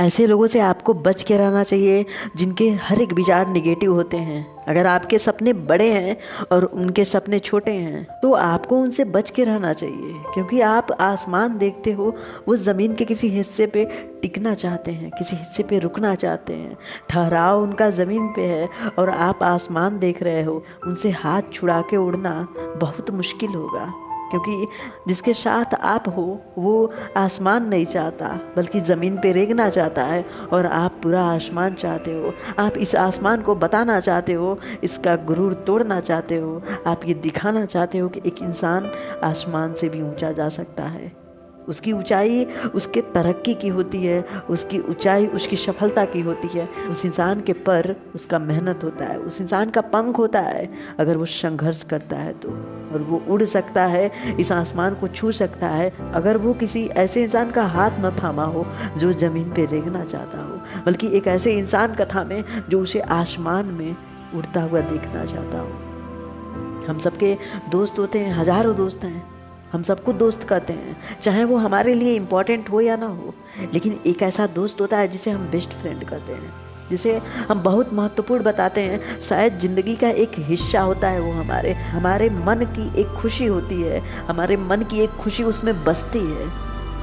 ऐसे लोगों से आपको बच के रहना चाहिए जिनके हर एक विचार निगेटिव होते हैं। अगर आपके सपने बड़े हैं और उनके सपने छोटे हैं तो आपको उनसे बच के रहना चाहिए, क्योंकि आप आसमान देखते हो, वो ज़मीन के किसी हिस्से पे टिकना चाहते हैं, किसी हिस्से पे रुकना चाहते हैं। ठहराव उनका ज़मीन पे है और आप आसमान देख रहे हो। उनसे हाथ छुड़ा के उड़ना बहुत मुश्किल होगा, क्योंकि जिसके साथ आप हो वो आसमान नहीं चाहता बल्कि ज़मीन पे रेंगना चाहता है, और आप पूरा आसमान चाहते हो। आप इस आसमान को बताना चाहते हो, इसका गुरूर तोड़ना चाहते हो। आप ये दिखाना चाहते हो कि एक इंसान आसमान से भी ऊंचा जा सकता है। उसकी ऊंचाई उसके तरक्की की होती है, उसकी ऊंचाई उसकी सफलता की होती है। उस इंसान के पर उसका मेहनत होता है, उस इंसान का पंख होता है अगर वो संघर्ष करता है तो। और वो उड़ सकता है, इस आसमान को छू सकता है अगर वो किसी ऐसे इंसान का हाथ न थामा हो जो ज़मीन पे रेंगना चाहता हो, बल्कि एक ऐसे इंसान का थामे जो उसे आसमान में उड़ता हुआ देखना चाहता हो। हम सबके दोस्त होते हैं, हजारों दोस्त हैं, हम सबको दोस्त कहते हैं, चाहे वो हमारे लिए इम्पोर्टेंट हो या ना हो। लेकिन एक ऐसा दोस्त होता है जिसे हम बेस्ट फ्रेंड कहते हैं, जिसे हम बहुत महत्वपूर्ण बताते हैं। शायद ज़िंदगी का एक हिस्सा होता है वो, हमारे मन की एक खुशी होती है, हमारे मन की एक खुशी उसमें बसती है।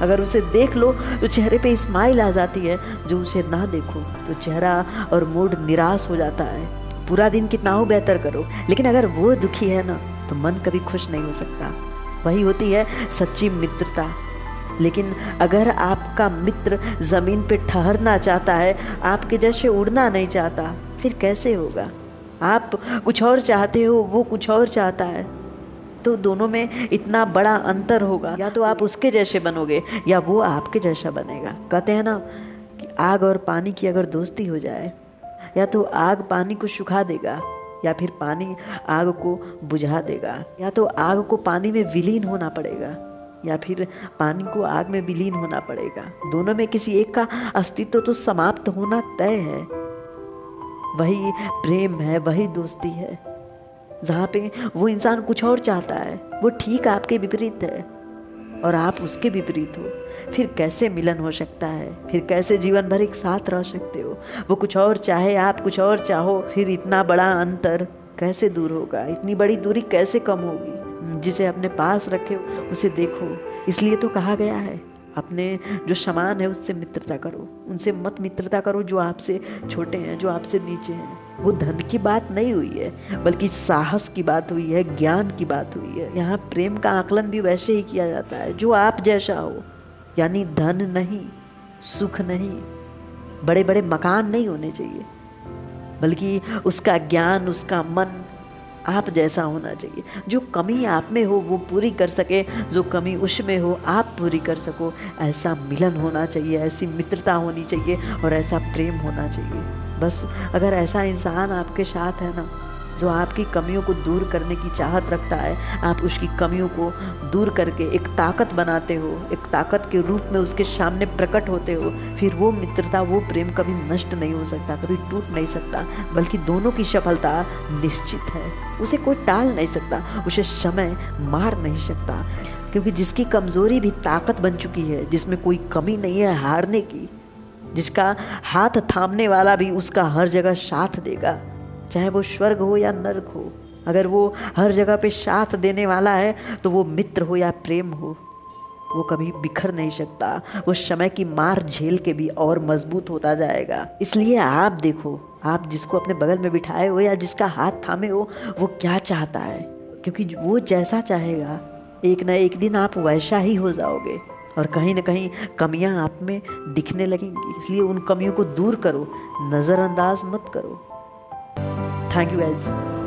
अगर उसे देख लो तो चेहरे पे स्माइल आ जाती है, जो उसे ना देखो तो चेहरा और मूड निराश हो जाता है। पूरा दिन कितना हो बेहतर करो, लेकिन अगर वो दुखी है ना तो मन कभी खुश नहीं हो सकता। वही होती है सच्ची मित्रता। लेकिन अगर आपका मित्र ज़मीन पे ठहरना चाहता है, आपके जैसे उड़ना नहीं चाहता, फिर कैसे होगा? आप कुछ और चाहते हो, वो कुछ और चाहता है, तो दोनों में इतना बड़ा अंतर होगा। या तो आप उसके जैसे बनोगे या वो आपके जैसा बनेगा। कहते हैं ना कि आग और पानी की अगर दोस्ती हो जाए, या तो आग पानी को सुखा देगा या फिर पानी आग को बुझा देगा। या तो आग को पानी में विलीन होना पड़ेगा या फिर पानी को आग में विलीन होना पड़ेगा। दोनों में किसी एक का अस्तित्व तो समाप्त होना तय है। वही प्रेम है, वही दोस्ती है, जहाँ पे वो इंसान कुछ और चाहता है, वो ठीक आपके विपरीत है और आप उसके विपरीत हो। फिर कैसे मिलन हो सकता है? फिर कैसे जीवन भर एक साथ रह सकते हो? वो कुछ और चाहे, आप कुछ और चाहो, फिर इतना बड़ा अंतर कैसे दूर होगा? इतनी बड़ी दूरी कैसे कम होगी? जिसे अपने पास रखे उसे देखो। इसलिए तो कहा गया है, अपने जो समान है उससे मित्रता करो, उनसे मत मित्रता करो जो आपसे छोटे हैं, जो आपसे नीचे हैं। वो धन की बात नहीं हुई है, बल्कि साहस की बात हुई है, ज्ञान की बात हुई है। यहाँ प्रेम का आकलन भी वैसे ही किया जाता है जो आप जैसा हो, यानी धन नहीं, सुख नहीं, बड़े बड़े मकान नहीं होने चाहिए, बल्कि उसका ज्ञान, उसका मन आप जैसा होना चाहिए। जो कमी आप में हो वो पूरी कर सके, जो कमी उसमें हो आप पूरी कर सको। ऐसा मिलन होना चाहिए, ऐसी मित्रता होनी चाहिए और ऐसा प्रेम होना चाहिए। बस अगर ऐसा इंसान आपके साथ है ना, जो आपकी कमियों को दूर करने की चाहत रखता है, आप उसकी कमियों को दूर करके एक ताकत बनाते हो, एक ताकत के रूप में उसके सामने प्रकट होते हो, फिर वो मित्रता, वो प्रेम कभी नष्ट नहीं हो सकता, कभी टूट नहीं सकता, बल्कि दोनों की सफलता निश्चित है। उसे कोई टाल नहीं सकता, उसे समय मार नहीं सकता, क्योंकि जिसकी कमजोरी भी ताकत बन चुकी है, जिसमें कोई कमी नहीं है हारने की, जिसका हाथ थामने वाला भी उसका हर जगह साथ देगा, चाहे वो स्वर्ग हो या नरक हो। अगर वो हर जगह पे साथ देने वाला है तो वो मित्र हो या प्रेम हो, वो कभी बिखर नहीं सकता। वो समय की मार झेल के भी और मजबूत होता जाएगा। इसलिए आप देखो, आप जिसको अपने बगल में बिठाए हो या जिसका हाथ थामे हो, वो क्या चाहता है, क्योंकि वो जैसा चाहेगा एक ना एक दिन आप वैसा ही हो जाओगे और कहीं ना कहीं कमियां आप में दिखने लगेंगी। इसलिए उन कमियों को दूर करो, नज़रअंदाज मत करो। Thank you guys.